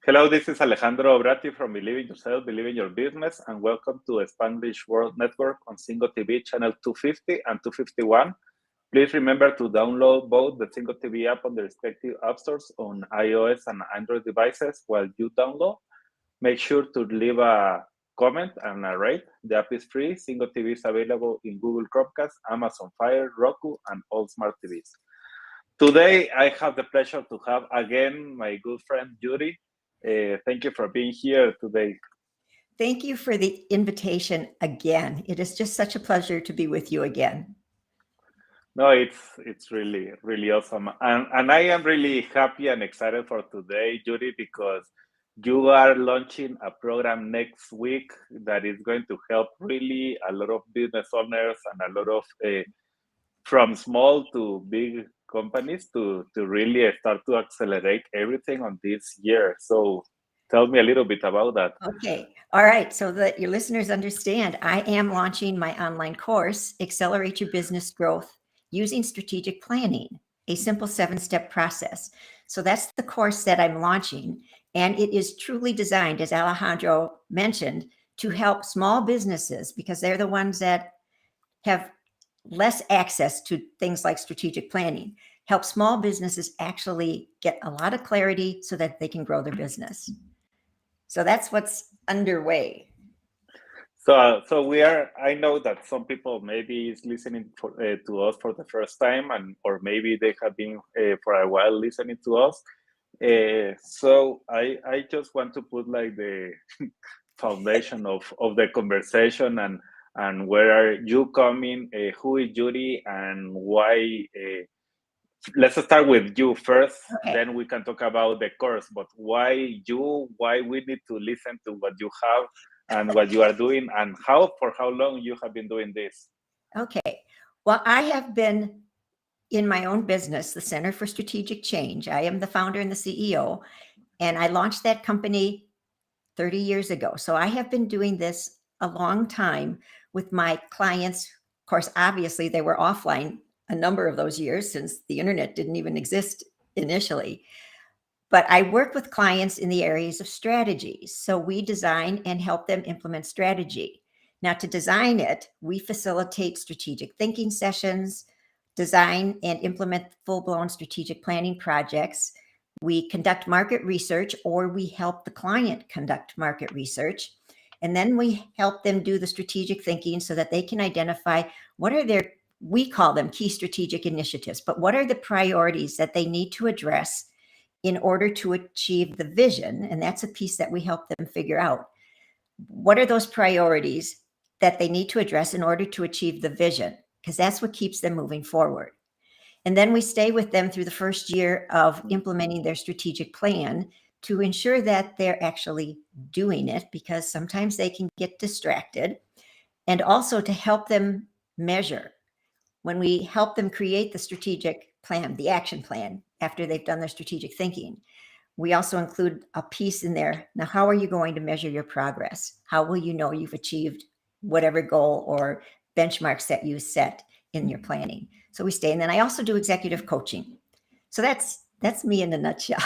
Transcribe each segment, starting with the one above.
Hello, this is Alejandro Obratti from Believe in Yourself, Believe in Your Business, and welcome to the Spanglish World Network on Single TV channel 250 and 251. Please remember to download both the Single TV app on the respective app stores on iOS and Android devices while you download. Make sure to leave a comment and a rate. The app is free. Single TV is available in Google Chromecast, Amazon Fire, Roku, and all smart TVs. Today, I have the pleasure to have again my good friend Judy. Thank you for being here today. Thank you for the invitation again. It is just such a pleasure to be with you again. No, it's really awesome, and I am really happy and excited for today, Judy, because you are launching a program next week that is going to help really a lot of business owners and a lot of from small to big companies to really start to accelerate everything on this year. So tell me a little bit about that. Okay. All right. So that your listeners understand, I am launching my online course, Accelerate Your Business Growth Using Strategic Planning, a simple 7-step process. So that's the course that I'm launching. And it is truly designed, as Alejandro mentioned, to help small businesses because they're the ones that have less access to things like strategic planning, help small businesses actually get a lot of clarity so that they can grow their business. So that's what's underway. So we are. I know that some people maybe is listening to us for the first time, or maybe they have been for a while listening to us. So I just want to put like the foundation of the conversation and where are you coming? Who is Judy and why? Let's start with you first. Okay. Then we can talk about the course. But why you? Why we need to listen to what you have and what you are doing, and for how long you have been doing this? Okay. Well, I have been in my own business, the Center for Strategic Change. I am the founder and the CEO, and I launched that company 30 years ago. So I have been doing this a long time with my clients. Of course, obviously, they were offline a number of those years since the internet didn't even exist initially. But I work with clients in the areas of strategy. So we design and help them implement strategy. Now, to design it, we facilitate strategic thinking sessions, design and implement full-blown strategic planning projects. We conduct market research, or we help the client conduct market research. And then we help them do the strategic thinking so that they can identify what are their, we call them key strategic initiatives, but what are the priorities that they need to address in order to achieve the vision. And that's a piece that we help them figure out. What are those priorities that they need to address in order to achieve the vision? Because that's what keeps them moving forward. And then we stay with them through the first year of implementing their strategic plan to ensure that they're actually doing it, because sometimes they can get distracted, and also to help them measure. When we help them create the strategic plan, the action plan, after they've done their strategic thinking, we also include a piece in there. Now, how are you going to measure your progress? How will you know you've achieved whatever goal or benchmarks that you set in your planning? So we stay. And then I also do executive coaching. So that's me in a nutshell.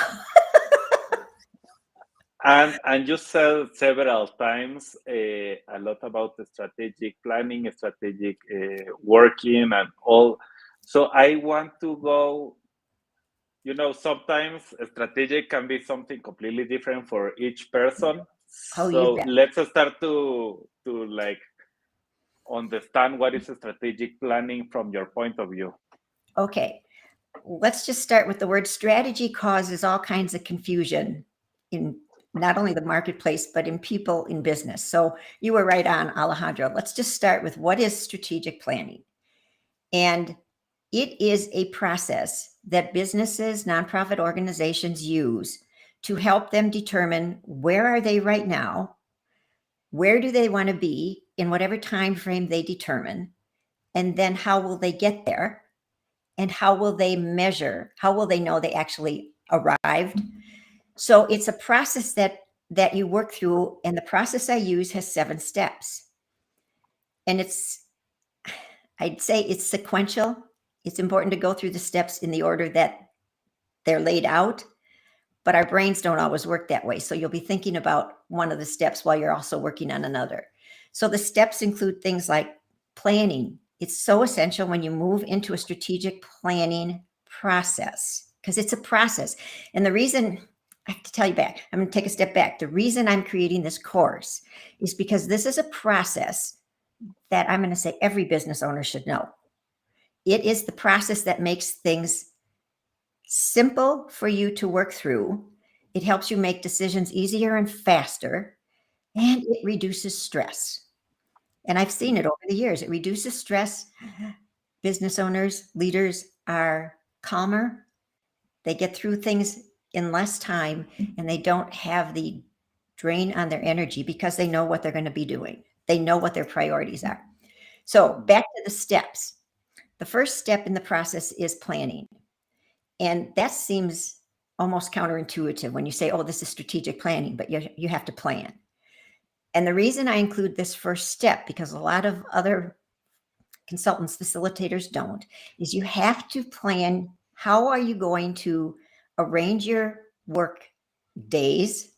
And you said several times a lot about the strategic planning, strategic working, and all. So I want to go. Sometimes strategic can be something completely different for each person. Oh, you So bet. let's start to like understand what is strategic planning from your point of view. Okay. Let's just start with the word strategy. Causes all kinds of confusion in not only the marketplace, but in people in business. So you were right on, Alejandro. Let's just start with what is strategic planning. And it is a process that businesses, nonprofit organizations use to help them determine where are they right now, where do they want to be in whatever time frame they determine, and then how will they get there, and how will they measure, how will they know they actually arrived. So it's a process that you work through, and the process I use has 7 steps. And I'd say it's sequential. It's important to go through the steps in the order that they're laid out, but our brains don't always work that way. So you'll be thinking about one of the steps while you're also working on another. So the steps include things like planning. It's so essential when you move into a strategic planning process, because it's a process. And the reason, I have to tell you back, I'm going to take a step back. The reason I'm creating this course is because this is a process that I'm going to say every business owner should know. It is the process that makes things simple for you to work through. It helps you make decisions easier and faster, and it reduces stress. And I've seen it over the years. It reduces stress. Business owners, leaders are calmer. They get through things in less time, and they don't have the drain on their energy because they know what they're going to be doing. They know what their priorities are. So back to the steps. The first step in the process is planning. And that seems almost counterintuitive when you say, oh, this is strategic planning, but you have to plan. And the reason I include this first step, because a lot of other consultants, facilitators don't, is you have to plan how are you going to arrange your work days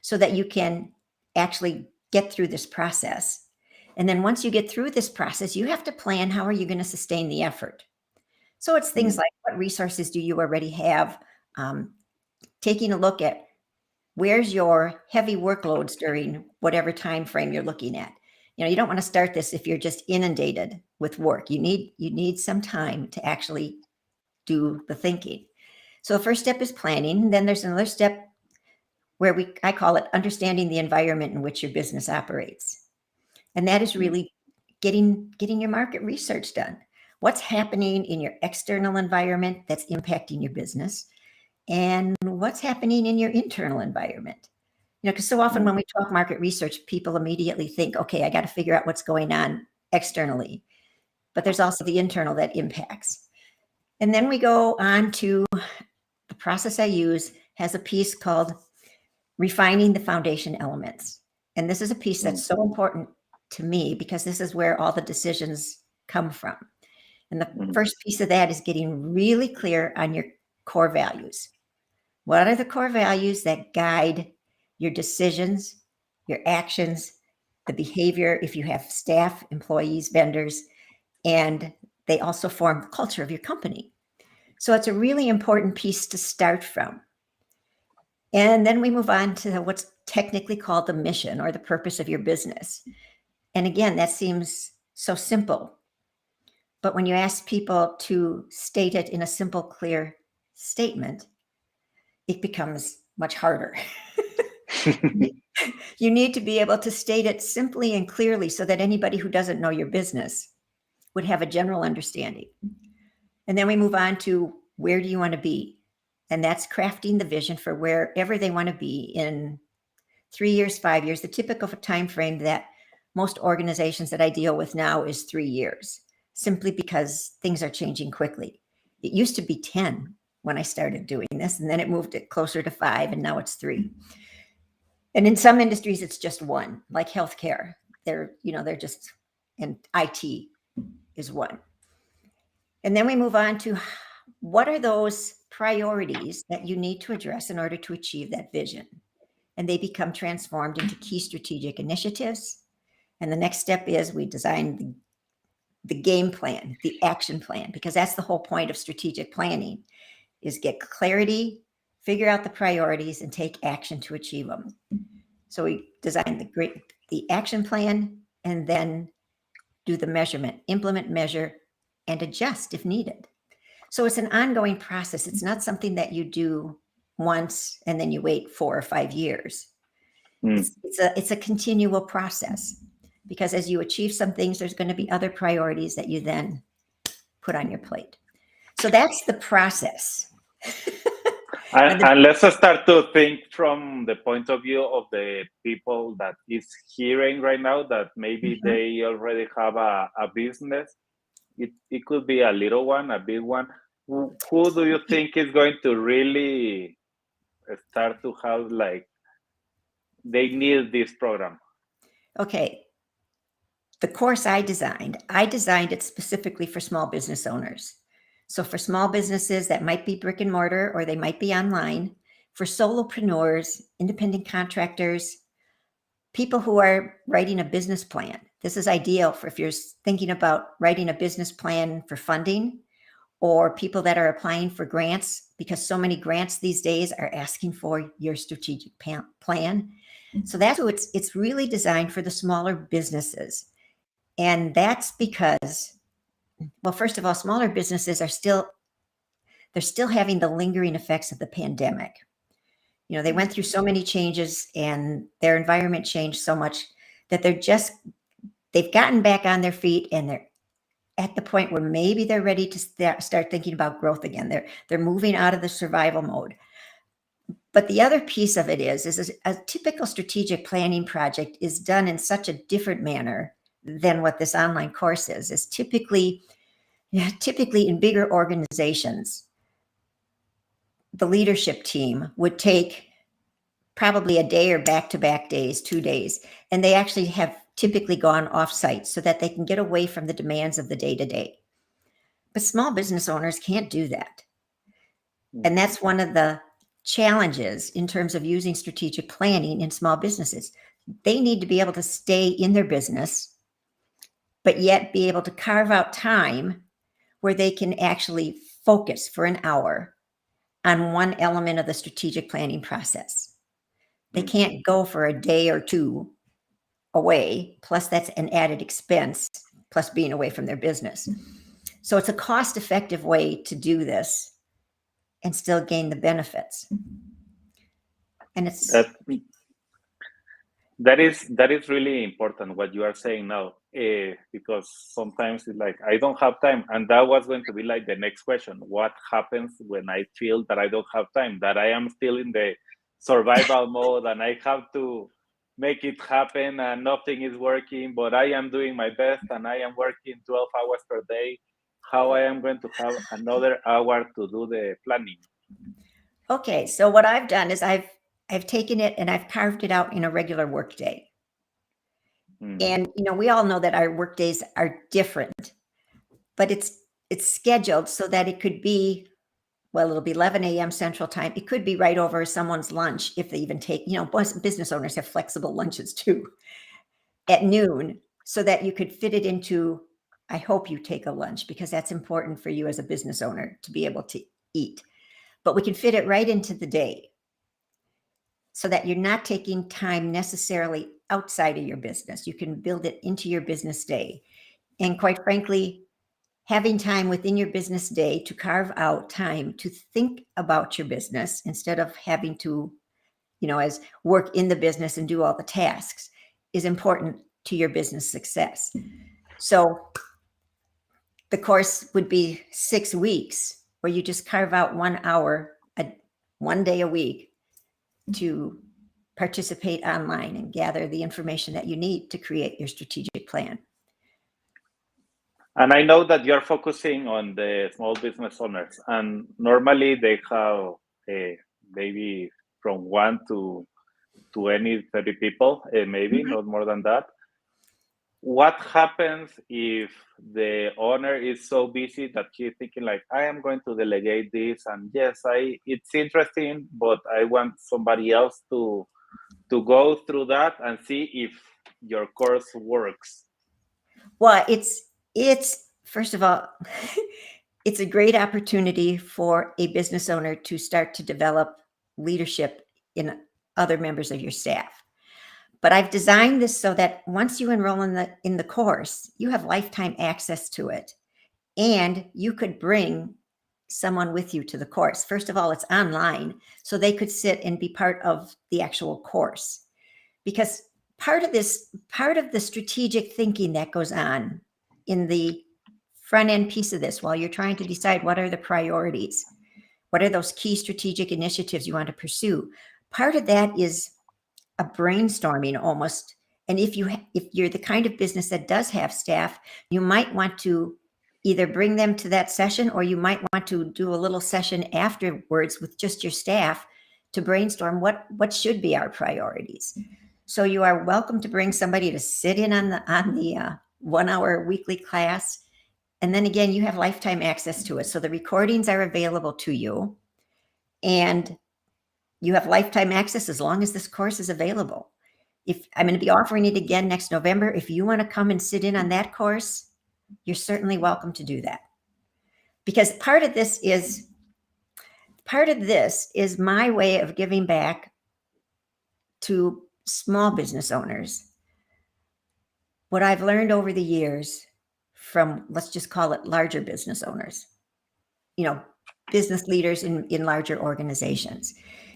so that you can actually get through this process. And then once you get through this process, you have to plan how are you going to sustain the effort. So it's things like what resources do you already have? Taking a look at where's your heavy workloads during whatever time frame you're looking at. You don't want to start this if you're just inundated with work. You need some time to actually do the thinking. So the first step is planning. Then there's another step where I call it understanding the environment in which your business operates. And that is really getting your market research done. What's happening in your external environment that's impacting your business, and what's happening in your internal environment. Because so often when we talk market research, people immediately think, okay, I got to figure out what's going on externally, but there's also the internal that impacts. And then we go on to the process I use has a piece called refining the foundation elements. And this is a piece that's so important to me because this is where all the decisions come from. And the first piece of that is getting really clear on your core values. What are the core values that guide your decisions, your actions, the behavior, if you have staff, employees, vendors, and they also form the culture of your company. So it's a really important piece to start from. And then we move on to what's technically called the mission or the purpose of your business. And again, that seems so simple. But when you ask people to state it in a simple, clear statement, it becomes much harder. You need to be able to state it simply and clearly so that anybody who doesn't know your business would have a general understanding. And then we move on to where do you want to be? And that's crafting the vision for wherever they want to be in 3 years, 5 years. The typical time frame that most organizations that I deal with now is 3 years, simply because things are changing quickly. It used to be 10 when I started doing this, and then it moved it closer to 5, and now it's 3. And in some industries, it's just 1, like healthcare. They're just, and IT is 1. And then we move on to what are those priorities that you need to address in order to achieve that vision? And they become transformed into key strategic initiatives. And the next step is we design the game plan, the action plan, because that's the whole point of strategic planning, is get clarity, figure out the priorities, and take action to achieve them. So we design the action plan and then do the measurement, implement, measure, and adjust if needed. So it's an ongoing process. It's not something that you do once and then you wait 4 or 5 years. It's a continual process, because as you achieve some things, there's going to be other priorities that you then put on your plate. So that's the process. And let's start to think from the point of view of the people that is hearing right now that maybe they already have a business. It could be a little one, a big one. Who do you think is going to really start to have, like, they need this program? Okay. The course I designed it specifically for small business owners. So for small businesses that might be brick and mortar or they might be online, for solopreneurs, independent contractors, people who are writing a business plan. This is ideal for if you're thinking about writing a business plan for funding, or people that are applying for grants, because so many grants these days are asking for your strategic plan. So that's what it's really designed for the smaller businesses. And that's because, well, first of all, smaller businesses they're still having the lingering effects of the pandemic. You know, they went through so many changes and their environment changed so much that they've gotten back on their feet, and they're at the point where maybe they're ready to start thinking about growth again. They're moving out of the survival mode. But the other piece of it is a typical strategic planning project is done in such a different manner than what this online course is. It's typically in bigger organizations, the leadership team would take probably a day or back-to-back days, 2 days, and they actually have typically gone off-site so that they can get away from the demands of the day-to-day. But small business owners can't do that. And that's one of the challenges in terms of using strategic planning in small businesses. They need to be able to stay in their business, but yet be able to carve out time where they can actually focus for an hour on one element of the strategic planning process. They can't go for a day or two away, plus that's an added expense, plus being away from their business. So it's a cost-effective way to do this and still gain the benefits. And it's that is really important what you are saying now, because sometimes it's like I don't have time, and that was going to be like the next question: what happens when I feel that I don't have time, that I am still in the survival mode, and I have to make it happen, and nothing is working, but I am doing my best, and I am working 12 hours per day. How I am going to have another hour to do the planning? Okay, so what I've done is I've taken it and I've carved it out in a regular work day. And you know, we all know that our work days are different, but it's scheduled so that it could be, well, it'll be 11 a.m. Central Time. It could be right over someone's lunch if they even take, you know, business owners have flexible lunches too, at noon, so that you could fit it into, I hope you take a lunch, because that's important for you as a business owner to be able to eat. But we can fit it right into the day so that you're not taking time necessarily outside of your business. You can build it into your business day. And quite frankly, having time within your business day to carve out time to think about your business instead of having to, you know, as work in the business and do all the tasks is important to your business success. So the course would be 6 weeks where you just carve out 1 hour, 1 day a week to participate online and gather the information that you need to create your strategic plan. And I know that you're focusing on the small business owners, and normally they have maybe from 1 to 20, 30 people, maybe not more than that. What happens if the owner is so busy that he's thinking like, I am going to delegate this, and yes, it's interesting, but I want somebody else to go through that and see if your course works? Well, it's first of all, it's a great opportunity for a business owner to start to develop leadership in other members of your staff. But I've designed this so that once you enroll in the course, you have lifetime access to it. And you could bring someone with you to the course. First of all, it's online, so they could sit and be part of the actual course. Because part of the strategic thinking that goes on in the front end piece of this, while you're trying to decide what are the priorities, what are those key strategic initiatives you want to pursue, part of that is a brainstorming almost. And if you're the kind of business that does have staff, you might want to either bring them to that session, or you might want to do a little session afterwards with just your staff to brainstorm what should be our priorities. So you are welcome to bring somebody to sit in on the 1 hour weekly class. And then again, you have lifetime access to it. So the recordings are available to you. And You have lifetime access as long as this course is available. If I'm going to be offering it again next November, if you want to come and sit in on that course, you're certainly welcome to do that. Because part of this is my way of giving back to small business owners what I've learned over the years from, let's just call it, larger business owners, business leaders in larger organizations.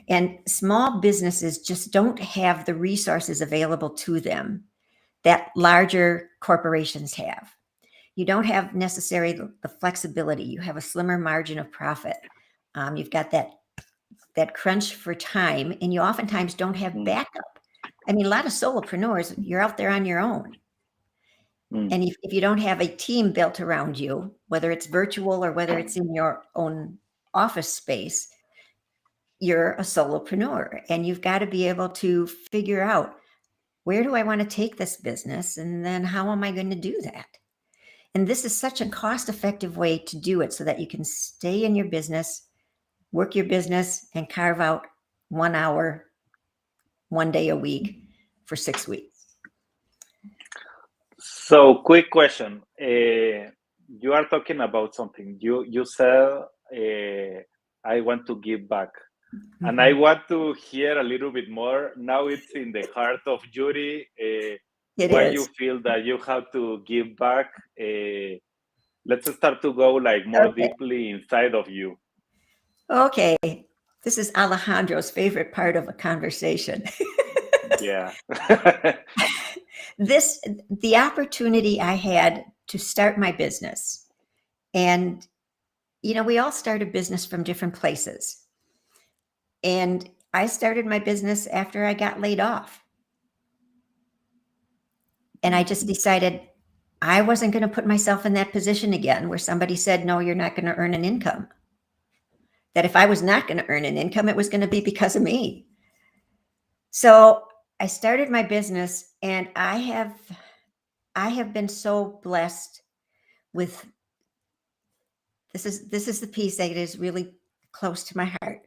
And small businesses just don't have the resources available to them that larger corporations have. You don't have necessarily the flexibility. You have a slimmer margin of profit. You've got that crunch for time, and you oftentimes don't have backup. I mean, a lot of solopreneurs, you're out there on your own. And if you don't have a team built around you, whether it's virtual or whether it's in your own office space, you're a solopreneur, and you've got to be able to figure out, where do I want to take this business? And then how am I going to do that? And this is such a cost-effective way to do it so that you can stay in your business, work your business, and carve out 1 hour, 1 day a week for 6 weeks. So, quick question. You are talking about something. You said, I want to give back. Mm-hmm. And I want to hear a little bit more. Now it's in the heart of Judy. Why you feel that you have to give back. Let's start to go more deeply inside of you. Okay. This is Alejandro's favorite part of a conversation. Yeah. The opportunity I had to start my business, and we all start a business from different places. And I started my business after I got laid off. And I just decided I wasn't going to put myself in that position again where somebody said, no, you're not going to earn an income. That if I was not going to earn an income, it was going to be because of me. So I started my business, and I have been so blessed with, this is the piece that is really close to my heart.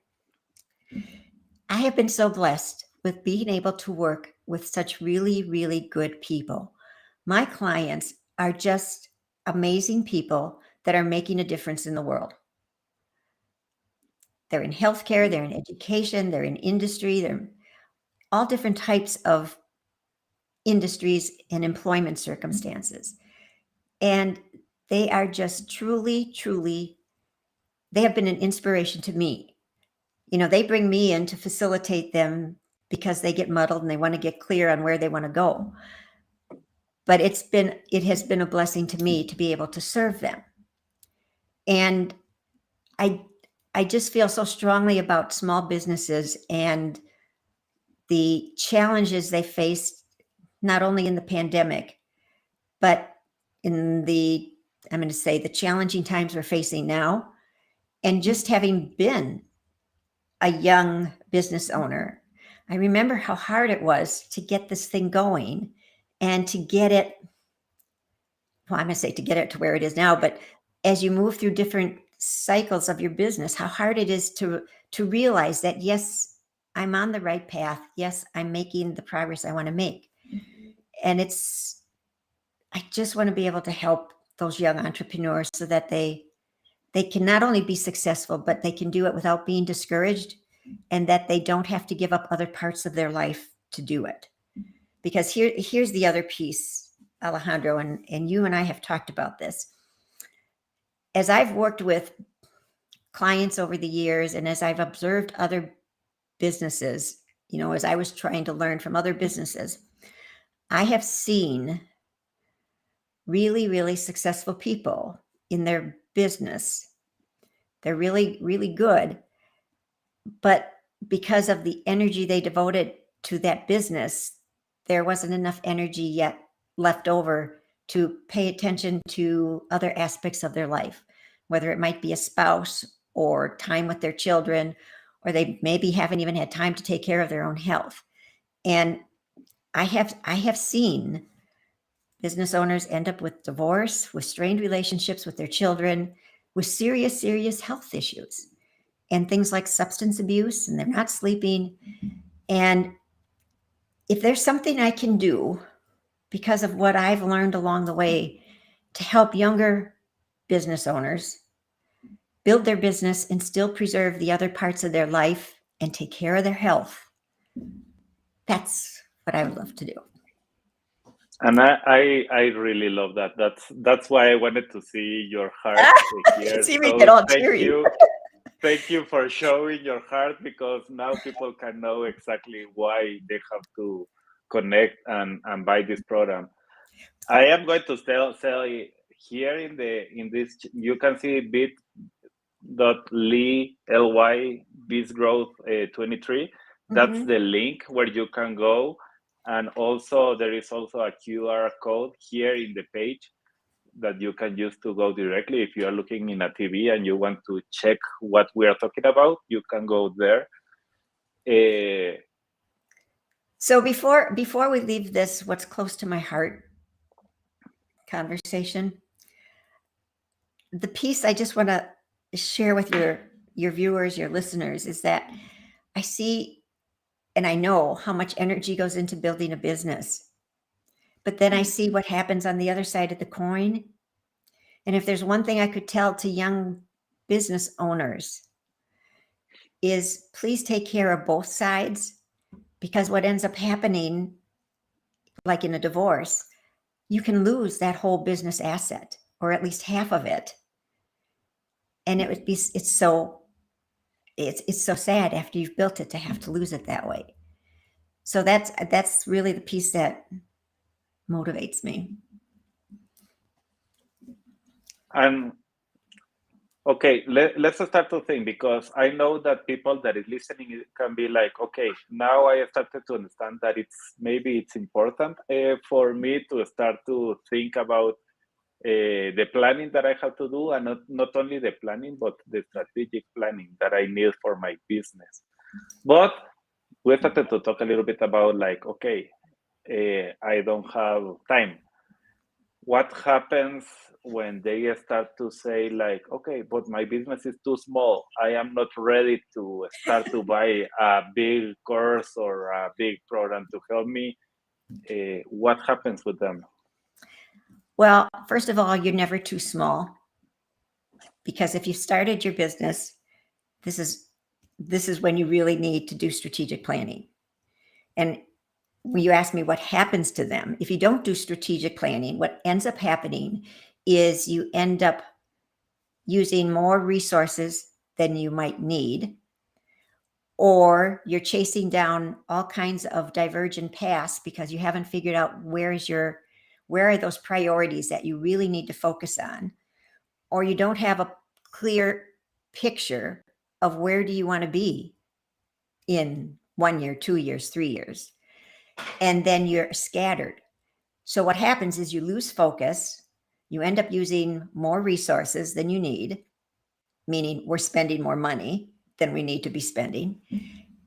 I have been so blessed with being able to work with such really, really good people. My clients are just amazing people that are making a difference in the world. They're in healthcare, they're in education, they're in industry, they're all different types of industries and employment circumstances. And they are just truly, truly, they have been an inspiration to me. They bring me in to facilitate them because they get muddled and they want to get clear on where they want to go. But it has been a blessing to me to be able to serve them. And I just feel so strongly about small businesses and the challenges they faced, not only in the pandemic, but in the challenging times we're facing now. And just having been a young business owner, I remember how hard it was to get this thing going and to get it, I'm going to say to get it to where it is now, but as you move through different cycles of your business, how hard it is to realize that, yes, I'm on the right path. Yes, I'm making the progress I want to make. And I just want to be able to help those young entrepreneurs so that they can not only be successful, but they can do it without being discouraged, and that they don't have to give up other parts of their life to do it. Because here's the other piece, Alejandro, and you and I have talked about this. As I've worked with clients over the years, and as I've observed other businesses, as I was trying to learn from other businesses, I have seen really, really successful people in their business. They're really, really good. But because of the energy they devoted to that business, there wasn't enough energy yet left over to pay attention to other aspects of their life, whether it might be a spouse or time with their children, or they maybe haven't even had time to take care of their own health. And I have seen business owners end up with divorce, with strained relationships with their children, with serious, serious health issues. and things like substance abuse, and they're not sleeping. And if there's something I can do because of what I've learned along the way to help younger business owners build their business and still preserve the other parts of their life and take care of their health, that's what I would love to do. And I really love that. That's why I wanted to see your heart here. See me get all teary. Thank you for showing your heart, because now people can know exactly why they have to connect and buy this program. I am going to tell here in this, you can see bit.ly bizgrowth 23. That's the link where you can go. And also there is also a QR code here in the page that you can use to go directly. If you are looking in a TV and you want to check what we are talking about, you can go there. So before we leave this, what's close to my heart conversation, the piece I just want to share with your viewers, your listeners, is that I see and I know how much energy goes into building a business, but then I see what happens on the other side of the coin. And if there's one thing I could tell to young business owners, is please take care of both sides, because what ends up happening, like in a divorce, you can lose that whole business asset, or at least half of it. And it's so sad after you've built it to have to lose it that way. So that's really the piece that motivates me. And okay, let's start to think, because I know that people that is listening can be like, okay, now I started to understand that it's important for me to start to think about the planning that I have to do, and not only the planning, but the strategic planning that I need for my business. But we started to talk a little bit about like, okay, I don't have time. What happens when they start to say like, okay, but my business is too small, I am not ready to start to buy a big course or a big program to help me? What happens with them? Well, first of all, you're never too small, because if you started your business, this is when you really need to do strategic planning. And when you ask me what happens to them, if you don't do strategic planning, what ends up happening is you end up using more resources than you might need, or you're chasing down all kinds of divergent paths because you haven't figured out where are those priorities that you really need to focus on, or you don't have a clear picture of where do you want to be in 1 year, 2 years, 3 years, and then you're scattered. So what happens is you lose focus, you end up using more resources than you need, meaning we're spending more money than we need to be spending,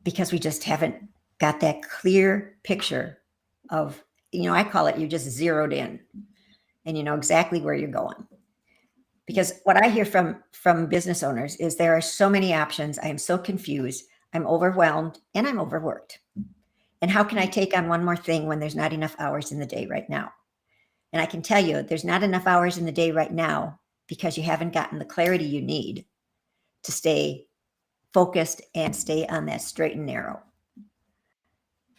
because we just haven't got that clear picture of, I call it, you're just zeroed in and you know exactly where you're going. Because what I hear from business owners is there are so many options. I am so confused. I'm overwhelmed and I'm overworked. And how can I take on one more thing when there's not enough hours in the day right now? And I can tell you, there's not enough hours in the day right now because you haven't gotten the clarity you need to stay focused and stay on that straight and narrow.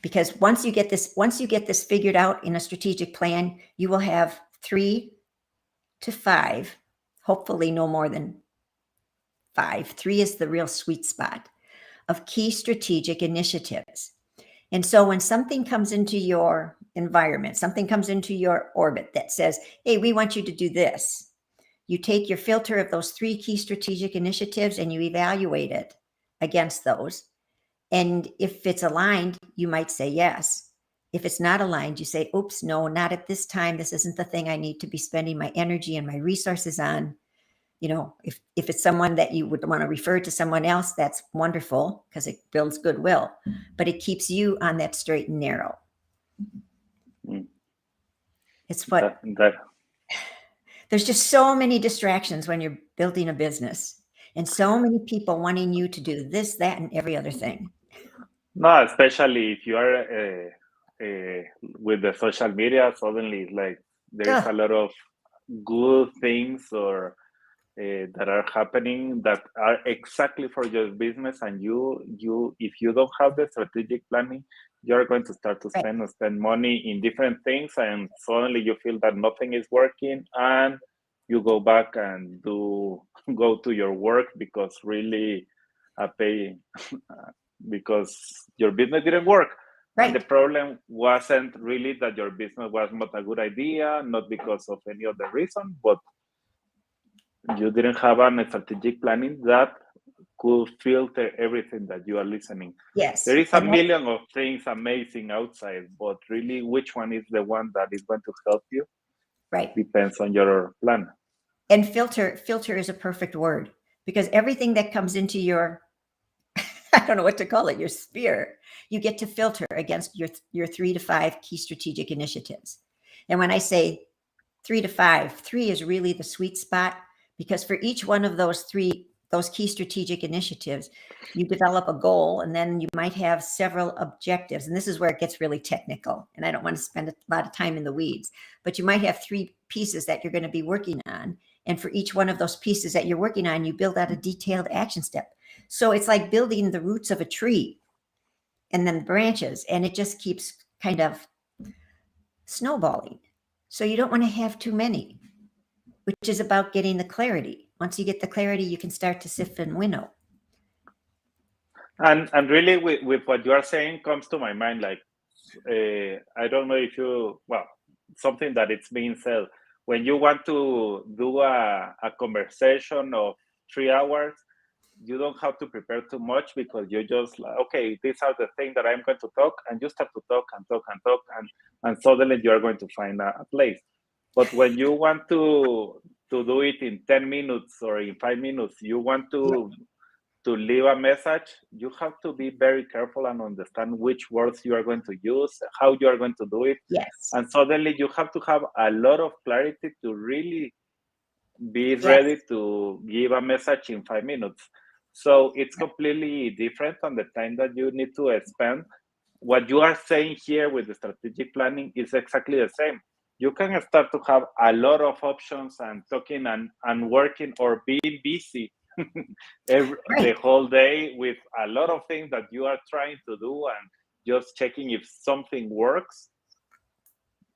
Because once you get this figured out in a strategic plan, you will have 3 to 5, hopefully no more than 5. 3 is the real sweet spot of key strategic initiatives. And so when something comes into your environment, something comes into your orbit that says, hey, we want you to do this, you take your filter of those 3 key strategic initiatives and you evaluate it against those. And if it's aligned, you might say yes. If it's not aligned, you say, oops, no, not at this time. This isn't the thing I need to be spending my energy and my resources on. If it's someone that you would want to refer to someone else, that's wonderful because it builds goodwill, but it keeps you on that straight and narrow. It's what there's just so many distractions when you're building a business. and so many people wanting you to do this, that, and every other thing. No, especially if you are with the social media, suddenly like there is a lot of good things or that are happening that are exactly for your business, and you if you don't have the strategic planning, you're going to start to spend money in different things, and suddenly you feel that nothing is working, and you go back and go to your work because really pay because your business didn't work. And the problem wasn't really that your business was not a good idea, not because of any other reason, but you didn't have a strategic planning that could filter everything that you are listening. Yes. There is a million of things amazing outside, but really which one is the one that is going to help you? Depends on your plan. And filter is a perfect word, because everything that comes into your, I don't know what to call it, your sphere, you get to filter against your 3 to 5 key strategic initiatives. And when I say 3 to 5, 3 is really the sweet spot, because for each one of those key strategic initiatives, you develop a goal, and then you might have several objectives. And this is where it gets really technical, and I don't want to spend a lot of time in the weeds, but you might have 3 pieces that you're going to be working on. And for each one of those pieces that you're working on, you build out a detailed action step. So it's like building the roots of a tree and then branches, and it just keeps kind of snowballing. So you don't want to have too many, which is about getting the clarity. Once you get the clarity, you can start to sift and winnow. And really with what you are saying comes to my mind, like, I don't know if something that it's being said, when you want to do a conversation of 3 hours, you don't have to prepare too much, because you just like, okay, these are the things that I'm going to talk, and you start to talk and talk and talk, and suddenly you are going to find a place. But when you want to do it in 10 minutes or in 5 minutes, you want to leave a message, you have to be very careful and understand which words you are going to use, how you are going to do it. And suddenly you have to have a lot of clarity to really be ready to give a message in 5 minutes. So it's completely different on the time that you need to spend. What you are saying here with the strategic planning is exactly the same. You can start to have a lot of options and talking and working or being busy the whole day with a lot of things that you are trying to do and just checking if something works.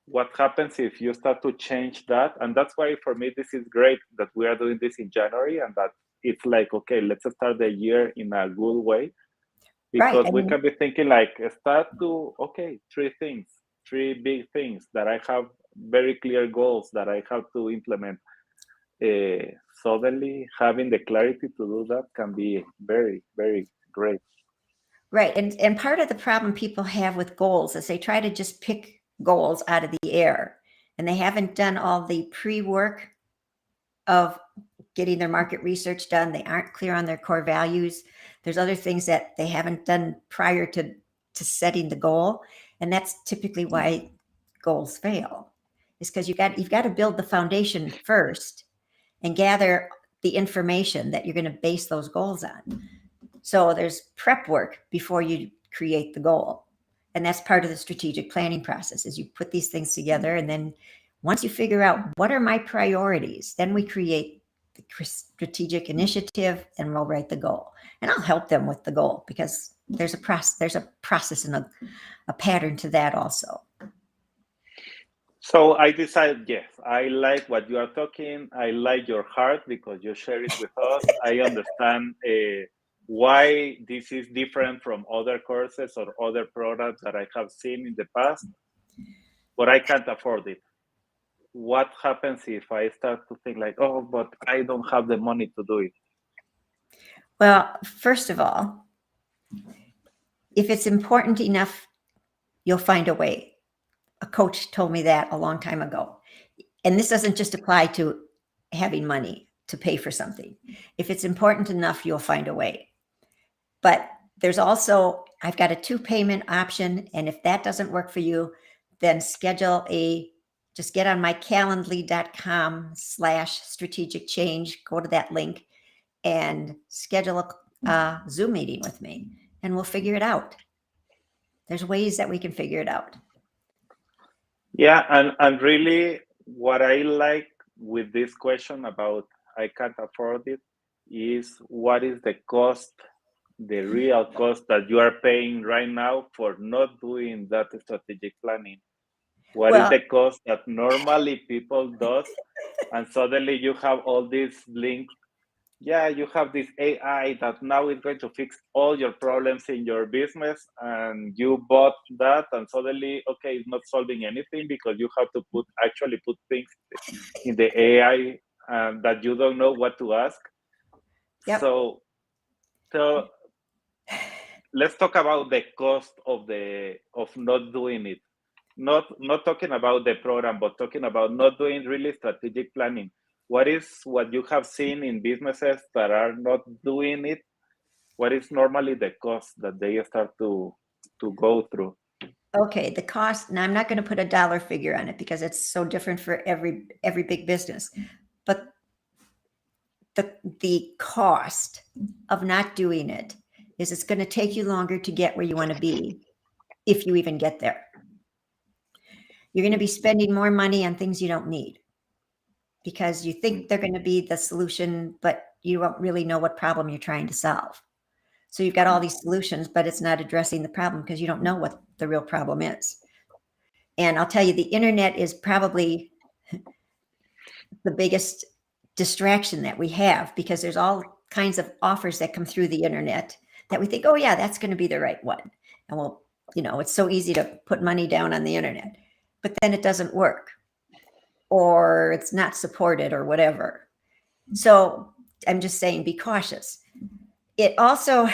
What happens if you start to change that? And that's why for me this is great that we are doing this in January, and that it's like, okay, let's start the year in a good way, because we can be thinking like, start to, okay, 3 big things that I have very clear goals that I have to implement. Suddenly having the clarity to do that can be very, very great. Right. And part of the problem people have with goals is they try to just pick goals out of the air, and they haven't done all the pre-work of getting their market research done. They aren't clear on their core values. There's other things that they haven't done prior to setting the goal. And that's typically why goals fail, is because you've got to build the foundation first and gather the information that you're going to base those goals on. So there's prep work before you create the goal. And that's part of the strategic planning process, is you put these things together. And then once you figure out what are my priorities, then we create the strategic initiative, and we'll write the goal. And I'll help them with the goal, because there's a process and a pattern to that also. So I decided, yes, I like what you are talking. I like your heart, because you share it with us. I understand why this is different from other courses or other products that I have seen in the past, but I can't afford it. What happens if I start to think like, oh, but I don't have the money to do it? Well, first of all, if it's important enough, you'll find a way. A coach told me that a long time ago. And this doesn't just apply to having money to pay for something. If it's important enough, you'll find a way. But there's also, I've got a 2-payment option. And if that doesn't work for you, then just get on my calendly.com/strategic change, go to that link, and schedule a Zoom meeting with me, and we'll figure it out. There's ways that we can figure it out. Yeah, and really what I like with this question about I can't afford it is what is the cost, the real cost that you are paying right now for not doing that strategic planning. What is Well, the cost that normally people does, and suddenly you have all these links. Yeah, you have this AI that now is going to fix all your problems in your business, and you bought that, and suddenly, okay, it's not solving anything because you have to actually put things in the AI that you don't know what to ask. yep. So let's talk about the cost of not doing it. Not talking about the program, but talking about not doing really strategic planning. What is what you have seen in businesses that are not doing it? What is normally the cost that they start to go through? Okay, the cost, and I'm not going to put a dollar figure on it because it's so different for every big business. But the cost of not doing it is it's going to take you longer to get where you want to be, if you even get there. You're going to be spending more money on things you don't need because you think they're going to be the solution, but you don't really know what problem you're trying to solve. So you've got all these solutions, but it's not addressing the problem because you don't know what the real problem is. And I'll tell you, the internet is probably the biggest distraction that we have because there's all kinds of offers that come through the internet that we think, oh yeah, that's going to be the right one. And well, it's so easy to put money down on the internet, but then it doesn't work or it's not supported or whatever. So I'm just saying, be cautious. It also,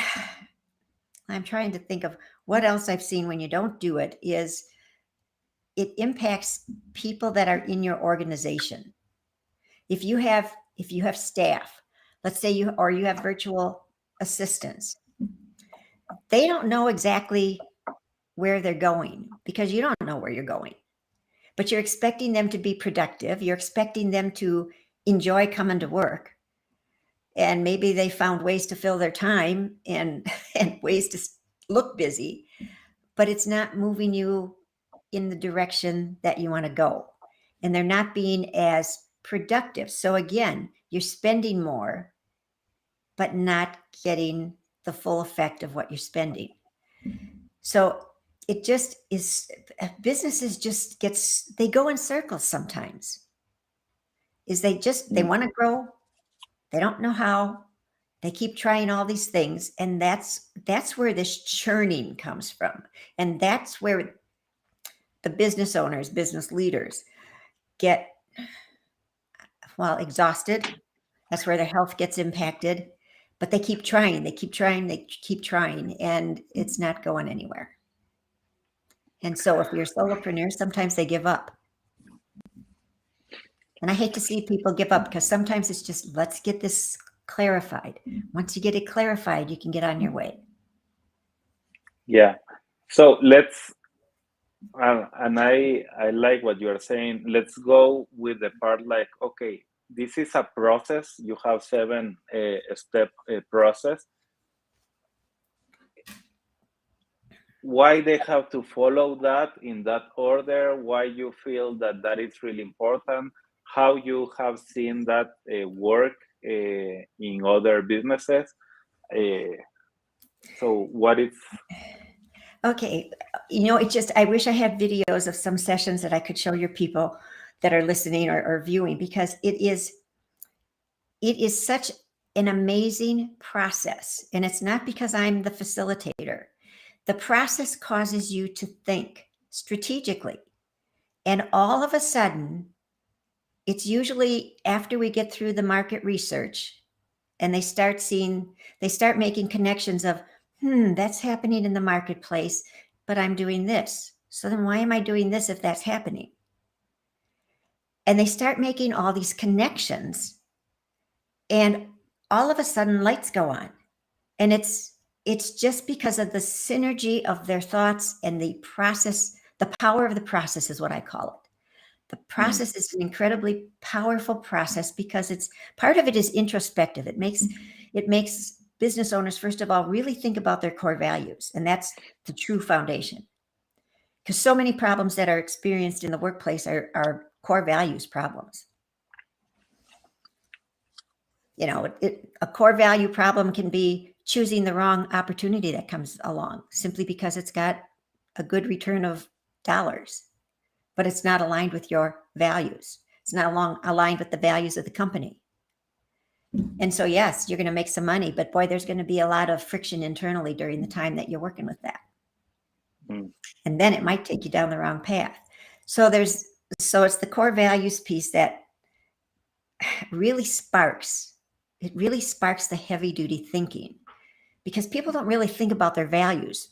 I'm trying to think of what else I've seen when you don't do it is it impacts people that are in your organization. If you have staff, let's say you have virtual assistants, they don't know exactly where they're going because you don't know where you're going. But you're expecting them to be productive. You're expecting them to enjoy coming to work. And maybe they found ways to fill their time and ways to look busy, but it's not moving you in the direction that you want to go. And they're not being as productive. So again, you're spending more, but not getting the full effect of what you're spending. So it just is, businesses just they go in circles sometimes. They want to grow. They don't know how. They keep trying all these things. And that's where this churning comes from. And that's where the business owners, business leaders get, exhausted. That's where their health gets impacted. But they keep trying, and it's not going anywhere. And so if you're a solopreneur, sometimes they give up. And I hate to see people give up because sometimes it's just, let's get this clarified. Once you get it clarified, you can get on your way. Yeah. So let's, and I like what you are saying. Let's go with the part like, okay, this is a process. You have 7-step process. Why they have to follow that in that order? Why you feel that is really important? How you have seen that work in other businesses? So what is? Okay, I wish I had videos of some sessions that I could show your people that are listening or viewing, because it is such an amazing process. And it's not because I'm the facilitator. The process causes you to think strategically. And all of a sudden, it's usually after we get through the market research and they start making connections of, that's happening in the marketplace, but I'm doing this. So then why am I doing this if that's happening? And they start making all these connections, and all of a sudden lights go on. And it's just because of the synergy of their thoughts and the process. The power of the process is what I call it. The process is an incredibly powerful process because it's part of it is introspective. it makes business owners, first of all, really think about their core values. And that's the true foundation. Because so many problems that are experienced in the workplace are core values problems. You know, a core value problem can be choosing the wrong opportunity that comes along simply because it's got a good return of dollars, but it's not aligned with your values. It's not aligned with the values of the company. And so, yes, you're going to make some money, but boy, there's going to be a lot of friction internally during the time that you're working with that. And then it might take you down the wrong path. So it's the core values piece that really sparks. It really sparks the heavy duty thinking, because people don't really think about their values.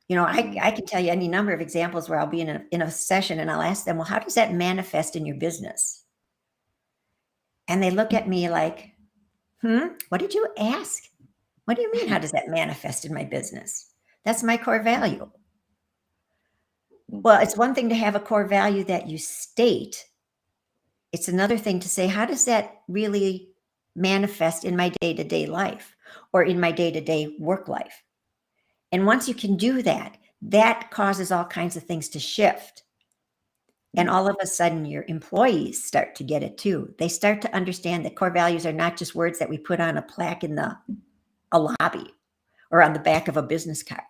You know, I can tell you any number of examples where I'll be in a session and I'll ask them, well, how does that manifest in your business? And they look at me like, what did you ask? What do you mean? How does that manifest in my business? That's my core value. Well, it's one thing to have a core value that you state. It's another thing to say, how does that really manifest in my day-to-day life or in my day-to-day work life? And once you can do that, that causes all kinds of things to shift. And all of a sudden, your employees start to get it too. They start to understand that core values are not just words that we put on a plaque in a lobby or on the back of a business card.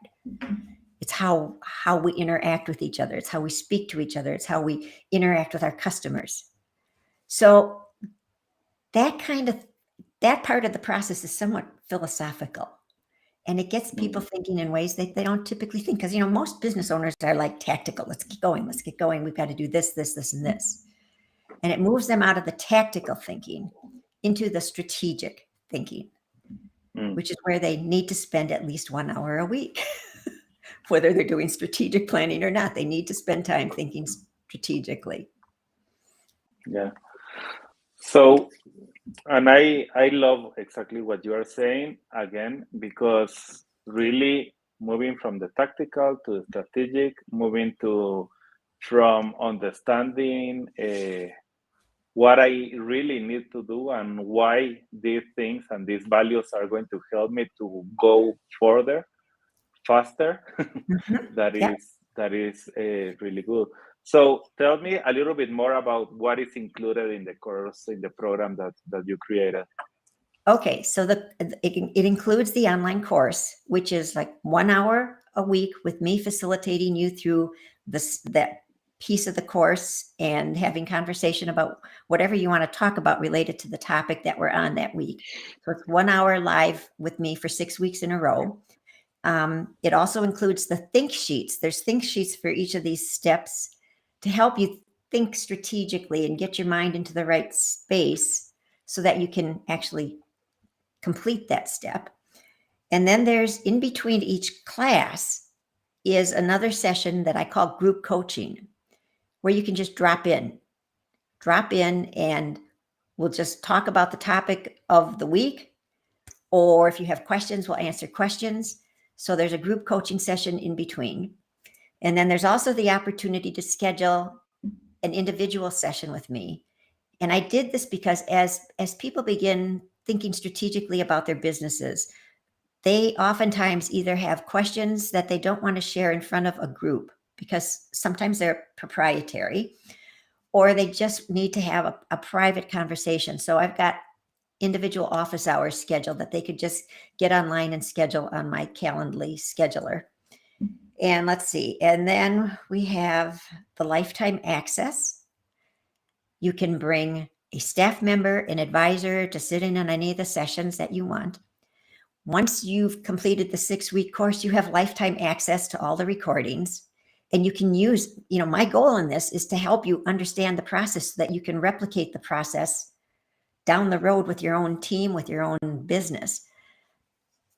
It's how we interact with each other. It's how we speak to each other. It's how we interact with our customers. So that part of the process is somewhat philosophical. And it gets people thinking in ways that they don't typically think. Because, you know, most business owners are like tactical. Let's get going. We've got to do this, this, this, and this. And it moves them out of the tactical thinking into the strategic thinking, which is where they need to spend at least 1 hour a week. Whether they're doing strategic planning or not, they need to spend time thinking strategically. Yeah. So, and I love exactly what you are saying again, because really moving from the tactical to the strategic, moving from understanding what I really need to do and why these things and these values are going to help me to go further, faster. That is really good. So tell me a little bit more about what is included in the course, in the program that you created. Okay, so it includes the online course, which is like 1 hour a week with me facilitating you through that piece of the course and having conversation about whatever you want to talk about related to the topic that we're on that week. So it's 1 hour live with me for 6 weeks in a row. It also includes the think sheets. There's think sheets for each of these steps to help you think strategically and get your mind into the right space so that you can actually complete that step. And then there's, in between each class, is another session that I call group coaching, where you can just drop in and we'll just talk about the topic of the week. Or if you have questions, we'll answer questions. So there's a group coaching session in between. And then there's also the opportunity to schedule an individual session with me. And I did this because as people begin thinking strategically about their businesses, they oftentimes either have questions that they don't want to share in front of a group because sometimes they're proprietary, or they just need to have a private conversation. So I've got individual office hours scheduled that they could just get online and schedule on my Calendly scheduler. And let's see. And then we have the lifetime access. You can bring a staff member, an advisor to sit in on any of the sessions that you want. Once you've completed the 6-week course, you have lifetime access to all the recordings. And you can use, you know, my goal in this is to help you understand the process so that you can replicate the process down the road with your own team, with your own business.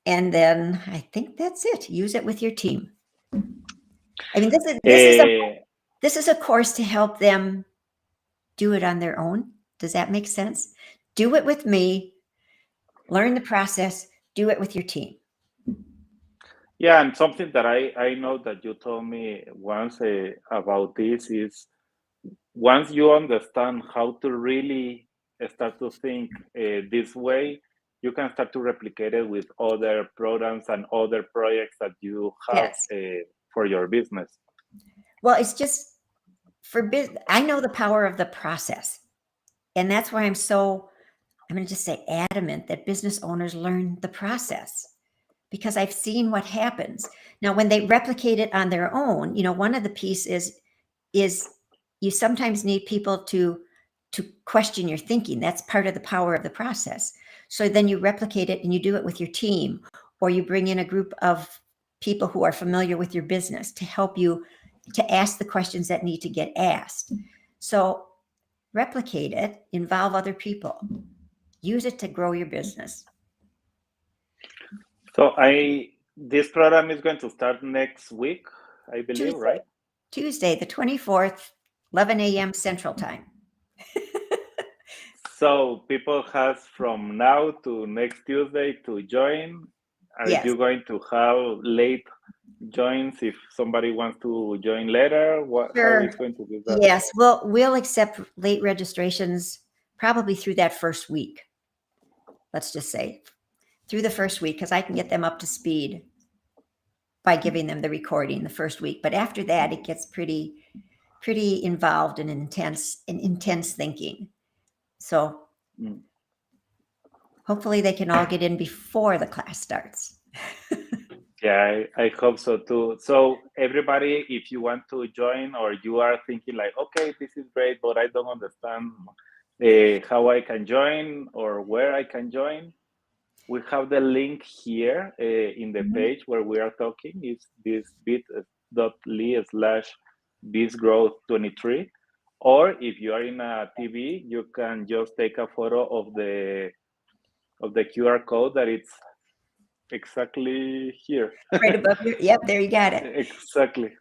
And then I think that's it. Use it with your team. I mean, this is a course to help them do it on their own. Does that make sense? Do it with me, learn the process, do it with your team. Yeah, and something that I know that you told me once about this is, once you understand how to really start to think this way, you can start to replicate it with other programs and other projects that you have Yes. for your business. Well, it's just I know the power of the process. And that's why I'm going to just say adamant that business owners learn the process, because I've seen what happens. Now, when they replicate it on their own, one of the pieces is you sometimes need people to question your thinking. That's part of the power of the process. So then you replicate it and you do it with your team, or you bring in a group of people who are familiar with your business to help you to ask the questions that need to get asked. So replicate it, involve other people, use it to grow your business. So this program is going to start next week, I believe, right? Tuesday, the 24th, 11 a.m. Central Time. So people has from now to next Tuesday to join. Are Yes. you going to have late joins if somebody wants to join later? Sure. How is going to be that? Yes, we'll accept late registrations probably through that first week. Let's just say through the first week, because I can get them up to speed by giving them the recording the first week. But after that, it gets pretty involved and intense thinking. So hopefully they can all get in before the class starts. Yeah, I hope so too. So everybody, if you want to join or you are thinking like, okay, this is great, but I don't understand how I can join or where I can join, we have the link here in the page where we are talking. It's this bit.ly/bizgrowth23. Or if you are in a TV, you can just take a photo of the QR code that it's exactly here. Right above your, yep, there you got it. Exactly.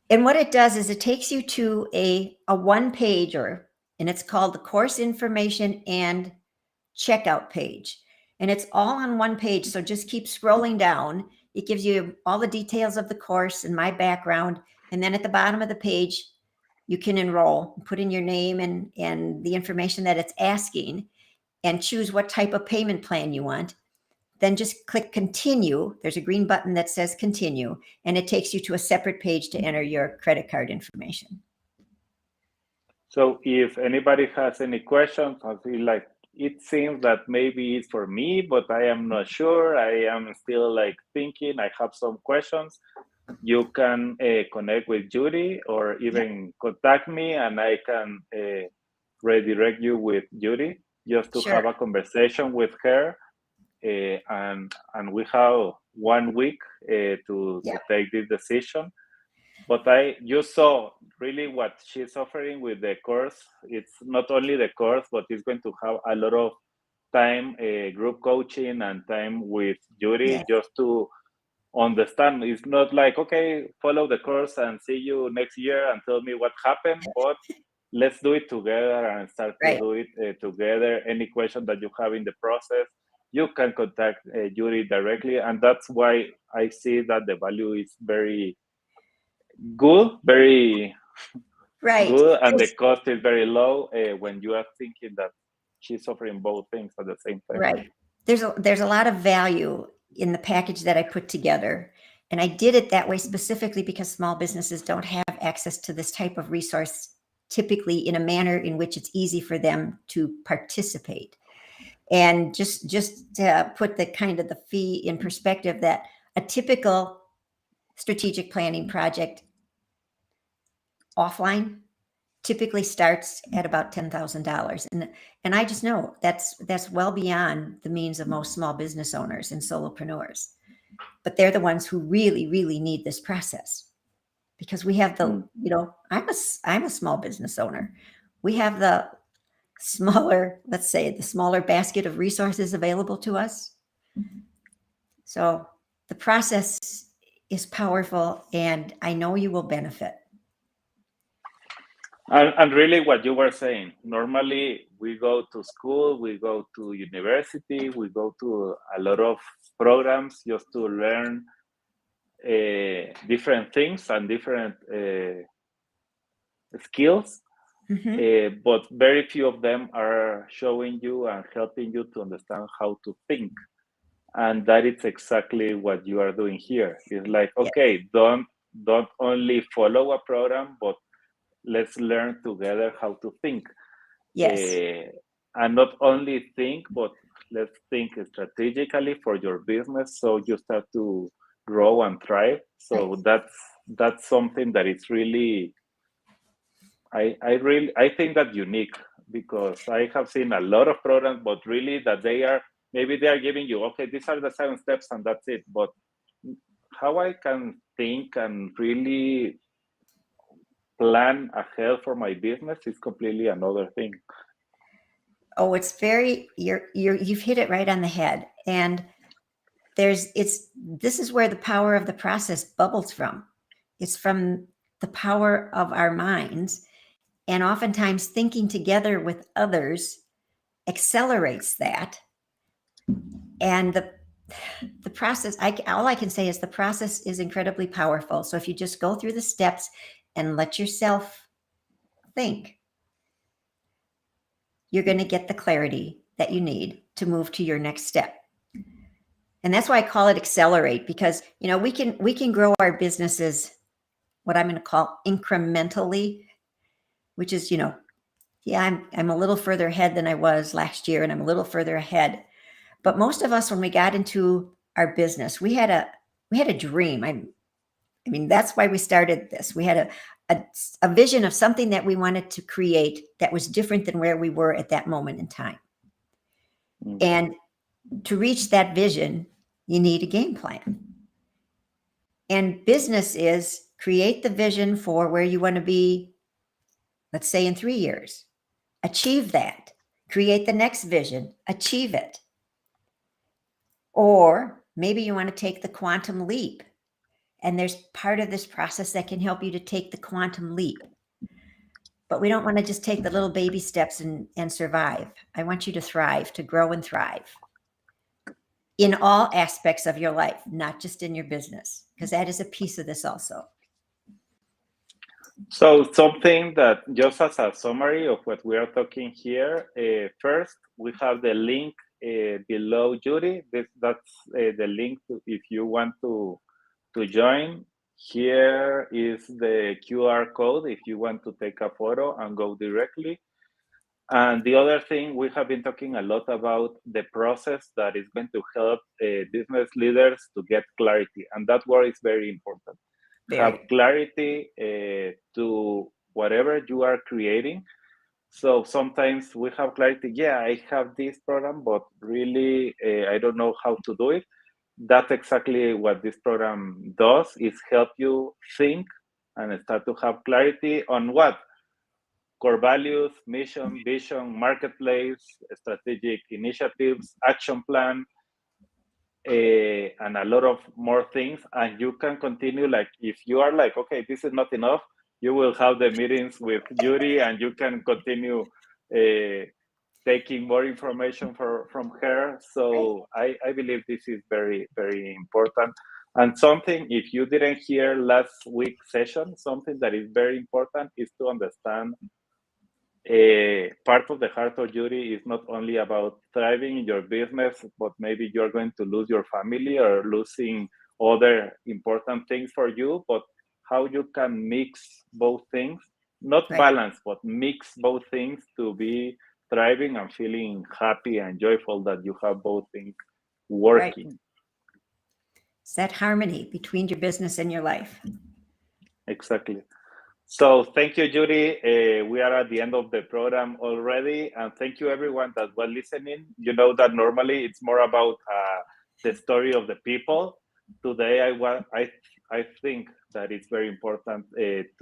And what it does is it takes you to a one pager, and it's called the course information and checkout page. And it's all on one page. So just keep scrolling down. It gives you all the details of the course and my background. And then at the bottom of the page, you can enroll, put in your name and the information that it's asking, and choose what type of payment plan you want. Then just click continue. There's a green button that says continue, and it takes you to a separate page to enter your credit card information. So if anybody has any questions, I feel like it seems that maybe it's for me, but I am not sure. I am still like thinking. I have some questions. You can connect with Judy or even contact me, and I can redirect you with Judy just to have a conversation with her. And we have 1 week to take this decision. But you saw really what she's offering with the course. It's not only the course, but it's going to have a lot of time, group coaching and time with Judy just to understand. It's not like, okay, follow the course and see you next year and tell me what happened, but let's do it together and start to do it together. Any question that you have in the process, you can contact Judy directly. And that's why I see that the value is very good, very good, and the cost is very low when you are thinking that she's offering both things at the same time. Right. There's a lot of value in the package that I put together. And I did it that way specifically because small businesses don't have access to this type of resource, typically in a manner in which it's easy for them to participate. And just to put the kind of the fee in perspective, that a typical strategic planning project offline typically starts at about $10,000. And I just know that's well beyond the means of most small business owners and solopreneurs. But they're the ones who really, really need this process, because we have the, I'm a small business owner. We have the smaller, let's say, the smaller basket of resources available to us. So the process is powerful, and I know you will benefit. And really what you were saying, normally we go to school, we go to university, we go to a lot of programs just to learn different things and different skills. but very few of them are showing you and helping you to understand how to think. And that is exactly what you are doing here. It's like, okay, don't only follow a program, but let's learn together how to think. Yes. And not only think, but let's think strategically for your business so you start to grow and thrive. So that's something that is really, I think that unique, because I have seen a lot of programs, but really that they are, maybe they are giving you, okay, these are the 7 steps and that's it. But how I can think and really plan ahead for my business is completely another thing. Oh, it's very, you've hit it right on the head. And this is where the power of the process bubbles from. It's from the power of our minds. And oftentimes thinking together with others accelerates that. And the process, all I can say is the process is incredibly powerful. So if you just go through the steps and let yourself think, you're going to get the clarity that you need to move to your next step. And that's why I call it accelerate, because we can grow our businesses, what I'm going to call incrementally, which is, I'm a little further ahead than I was last year, and I'm a little further ahead. But most of us, when we got into our business, we had a dream. I mean, that's why we started this. We had a vision of something that we wanted to create that was different than where we were at that moment in time. Mm. And to reach that vision, you need a game plan. And business is create the vision for where you want to be, let's say in 3 years, achieve that, create the next vision, achieve it. Or maybe you want to take the quantum leap. And there's part of this process that can help you to take the quantum leap. But we don't want to just take the little baby steps and survive. I want you to thrive, to grow and thrive in all aspects of your life, not just in your business, because that is a piece of this also. So something that, just as a summary of what we are talking here, first, we have the link below Judy. That's the link if you want to join. Here is the QR code if you want to take a photo and go directly. And the other thing, we have been talking a lot about the process that is going to help business leaders to get clarity. And that word is very important. Have clarity to whatever you are creating. So sometimes we have clarity, yeah, I have this program, but really I don't know how to do it. That's exactly what this program does, is help you think and start to have clarity on what? Core values, mission, vision, marketplace, strategic initiatives, action plan, and a lot of more things. And you can continue, like, if you are like, okay, this is not enough, you will have the meetings with Judy and you can continue taking more information from her. So I believe this is very, very important. And something, if you didn't hear last week's session, something that is very important is to understand part of the heart of Judy is not only about thriving in your business, but maybe you're going to lose your family or losing other important things for you, but how you can mix both things, not balance, but mix both things to be thriving and feeling happy and joyful that you have both things working. Right. It's that harmony between your business and your life. Exactly. So thank you, Judy. We are at the end of the program already. And thank you, everyone that was listening. You know that normally it's more about the story of the people. Today, I think that it's very important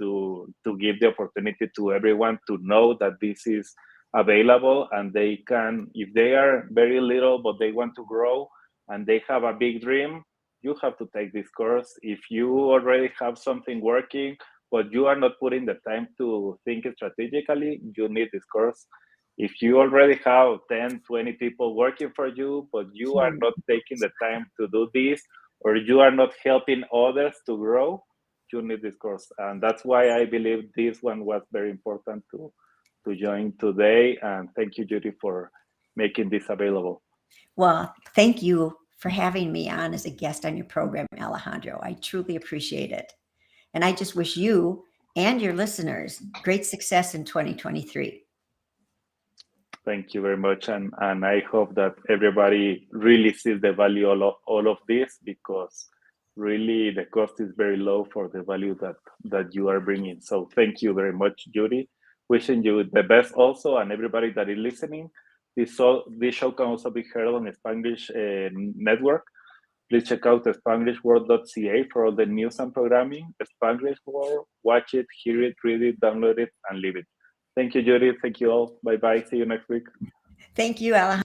to give the opportunity to everyone to know that this is available, and they can, if they are very little, but they want to grow and they have a big dream, you have to take this course. If you already have something working, but you are not putting the time to think strategically, you need this course. If you already have 10, 20 people working for you, but you are not taking the time to do this, or you are not helping others to grow, you need this course. And that's why I believe this one was very important join today. And thank you, Judy, for making this available. Well, thank you for having me on as a guest on your program, Alejandro. I truly appreciate it. And I just wish you and your listeners great success in 2023. Thank you very much. And I hope that everybody really sees the value of all of this, because really the cost is very low for the value that you are bringing. So thank you very much, Judy. Wishing you the best also, and everybody that is listening. This show can also be heard on the Spanglish network. Please check out SpanglishWorld.ca for all the news and programming. The Spanglish World, watch it, hear it, read it, download it, and live it. Thank you, Judy. Thank you all. Bye-bye. See you next week. Thank you, Alejandro.